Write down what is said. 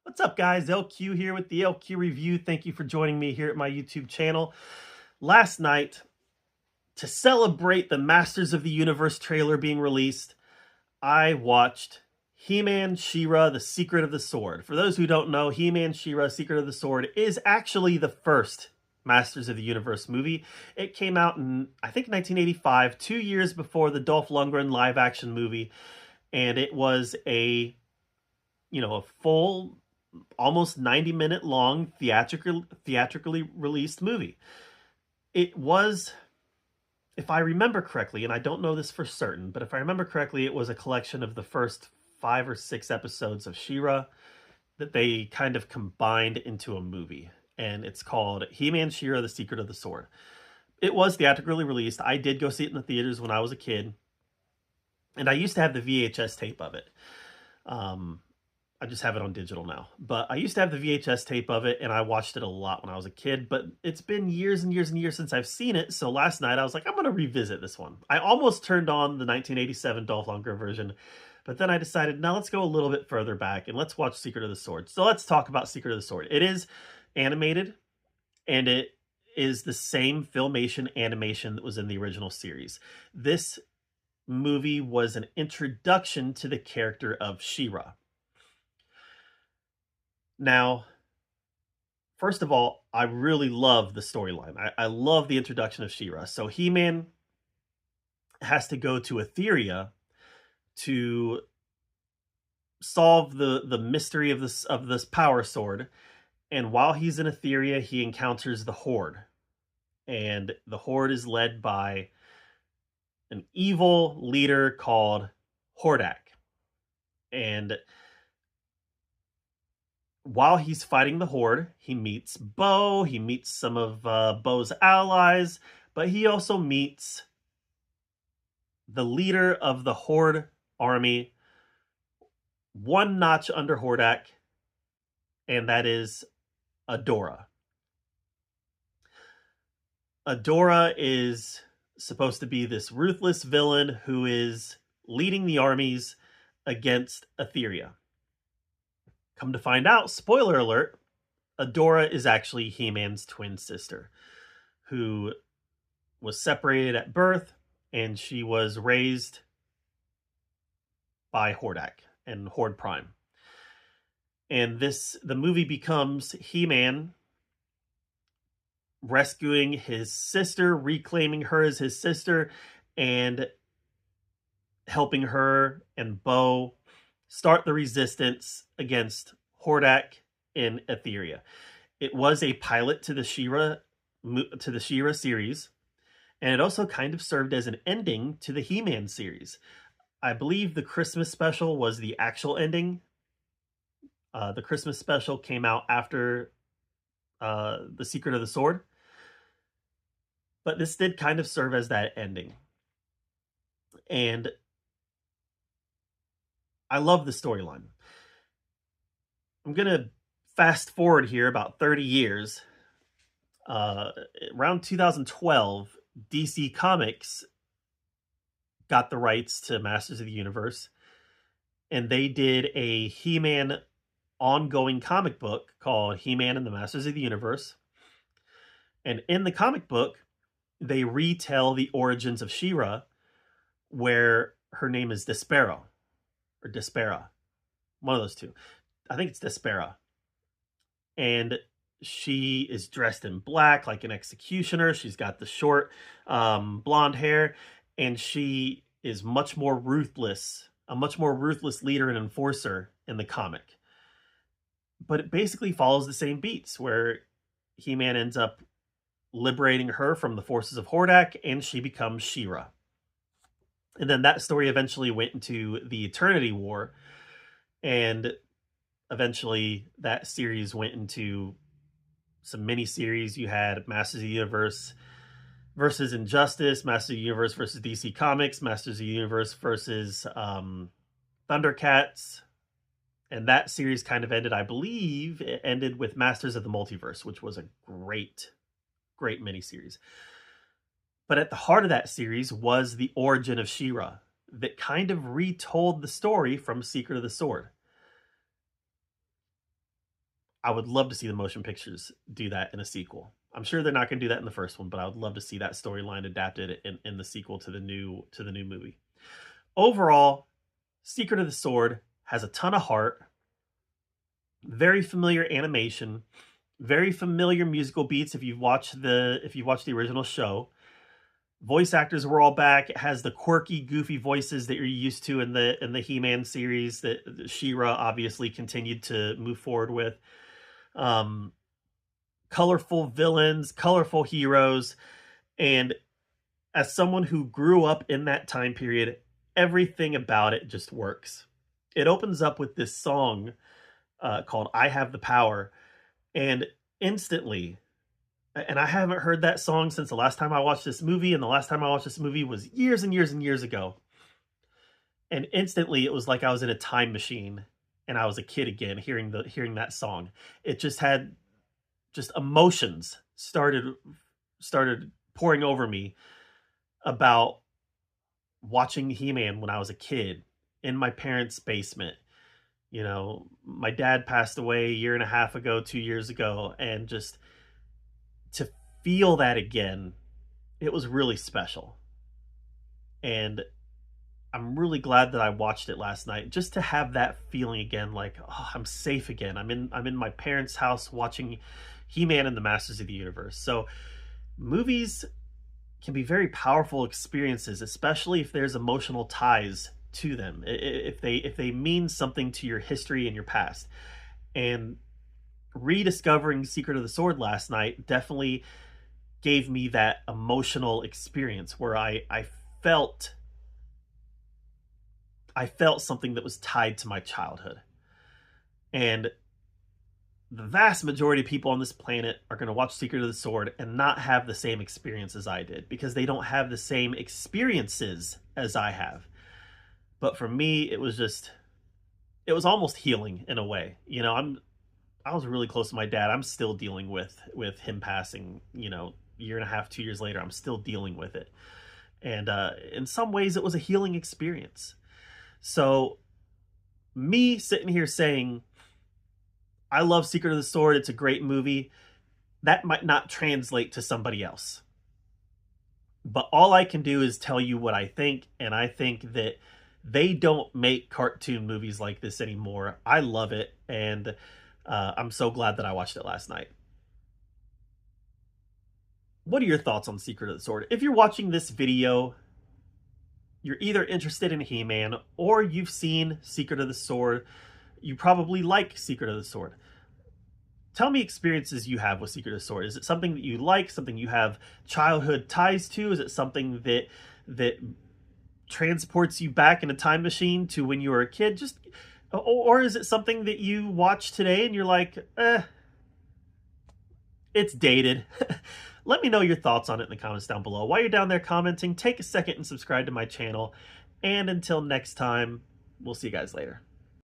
What's up, guys? LQ here with the LQ Review. Thank you for joining me here at my YouTube channel. Last night, to celebrate the Masters of the Universe trailer being released, I watched He-Man, She-Ra, The Secret of the Sword. For those who don't know, He-Man, She-Ra, Secret of the Sword is actually the first Masters of the Universe movie. It came out in, I think, 1985, 2 years before the Dolph Lundgren live-action movie, and it was a full almost 90-minute long theatrically released movie. It was, if I remember correctly, and I don't know this for certain, but if I remember correctly, it was a collection of the first 5 or 6 episodes of She-Ra that they kind of combined into a movie. And it's called He-Man, She-Ra, The Secret of the Sword. It was theatrically released. I did go see it in the theaters when I was a kid. And I used to have the VHS tape of it. I just have it on digital now. But I used to have the VHS tape of it, and I watched it a lot when I was a kid. But it's been years and years and years since I've seen it. So last night I was like, I'm going to revisit this one. I almost turned on the 1987 Dolph Lundgren version. But then I decided, now let's go a little bit further back and let's watch Secret of the Sword. So let's talk about Secret of the Sword. It is animated, and it is the same Filmation animation that was in the original series. This movie was an introduction to the character of She-Ra. Now, first of all, I really love the storyline. I love the introduction of She-Ra. So He-Man has to go to Etheria to solve the mystery of this power sword. And while he's in Etheria, he encounters the Horde. And the Horde is led by an evil leader called Hordak. And while he's fighting the Horde, he meets Bo, he meets some of Bo's allies, but he also meets the leader of the Horde army, one notch under Hordak, and that is Adora. Adora is supposed to be this ruthless villain who is leading the armies against Etheria. Come to find out, spoiler alert, Adora is actually He-Man's twin sister, who was separated at birth, and she was raised by Hordak and Horde Prime. And the movie becomes He-Man rescuing his sister, reclaiming her as his sister, and helping her and Bo start the resistance against Hordak in Etheria. It was a pilot to the She-Ra series, and it also kind of served as an ending to the He-Man series. I believe the Christmas special was the actual ending. The Christmas special came out after The Secret of the Sword, but this did kind of serve as that ending. And I love the storyline. I'm going to fast forward here about 30 years. Around 2012, DC Comics got the rights to Masters of the Universe, and they did a He-Man ongoing comic book called He-Man and the Masters of the Universe. And in the comic book, they retell the origins of She-Ra, where her name is Despera, or Despera. One of those two. I think it's Despera. And she is dressed in black like an executioner. She's got the short blonde hair, and she is much more ruthless, a much more ruthless leader and enforcer in the comic. But it basically follows the same beats, where He-Man ends up liberating her from the forces of Hordak, and she becomes She-Ra. And then that story eventually went into the Eternity War, and eventually that series went into some mini-series. You had Masters of the Universe versus Injustice, Masters of the Universe versus DC Comics, Masters of the Universe versus Thundercats. And that series kind of ended, I believe, it ended with Masters of the Multiverse, which was a great miniseries. But at the heart of that series was the origin of She-Ra that kind of retold the story from Secret of the Sword. I would love to see the motion pictures do that in a sequel. I'm sure they're not going to do that in the first one, but I would love to see that storyline adapted in the sequel to the new movie. Overall, Secret of the Sword has a ton of heart, very familiar animation, very familiar musical beats if you've watched the original show. Voice actors were all back. It has the quirky, goofy voices that you're used to in the He-Man series that She-Ra obviously continued to move forward with. Colorful villains, colorful heroes, and as someone who grew up in that time period, everything about it just works. It opens up with this song called "I Have the Power," and instantly, and I haven't heard that song since the last time I watched this movie, and the last time I watched this movie was years and years and years ago. And instantly, it was like I was in a time machine and I was a kid again, hearing that song. It just had emotions started pouring over me about watching He-Man when I was a kid in my parents' basement. You know, my dad passed away a year and a half ago, 2 years ago, and just to feel that again, it was really special. And I'm really glad that I watched it last night, just to have that feeling again, like, oh, I'm safe again. I'm in my parents' house watching He-Man and the Masters of the Universe. So movies can be very powerful experiences, especially if there's emotional ties to them, if they mean something to your history and your past. And rediscovering Secret of the Sword last night definitely gave me that emotional experience where I felt something that was tied to my childhood. And the vast majority of people on this planet are going to watch Secret of the Sword and not have the same experience as I did, because they don't have the same experiences as I have. But for me, it was almost healing in a way. You know, I was really close to my dad. I'm still dealing with him passing, you know, year and a half, 2 years later. I'm still dealing with it. And in some ways, it was a healing experience. So me sitting here saying, I love Secret of the Sword, it's a great movie, that might not translate to somebody else. But all I can do is tell you what I think, and I think that they don't make cartoon movies like this anymore. I love it, and I'm so glad that I watched it last night. What are your thoughts on Secret of the Sword? If you're watching this video, you're either interested in He-Man or you've seen Secret of the Sword. You probably like Secret of the Sword. Tell me experiences you have with Secret of the Sword. Is it something that you like, something you have childhood ties to? Is it something that transports you back in a time machine to when you were a kid? Or is it something that you watch today and you're like, it's dated? Let me know your thoughts on it in the comments down below. While you're down there commenting, take a second and subscribe to my channel. And until next time, we'll see you guys later.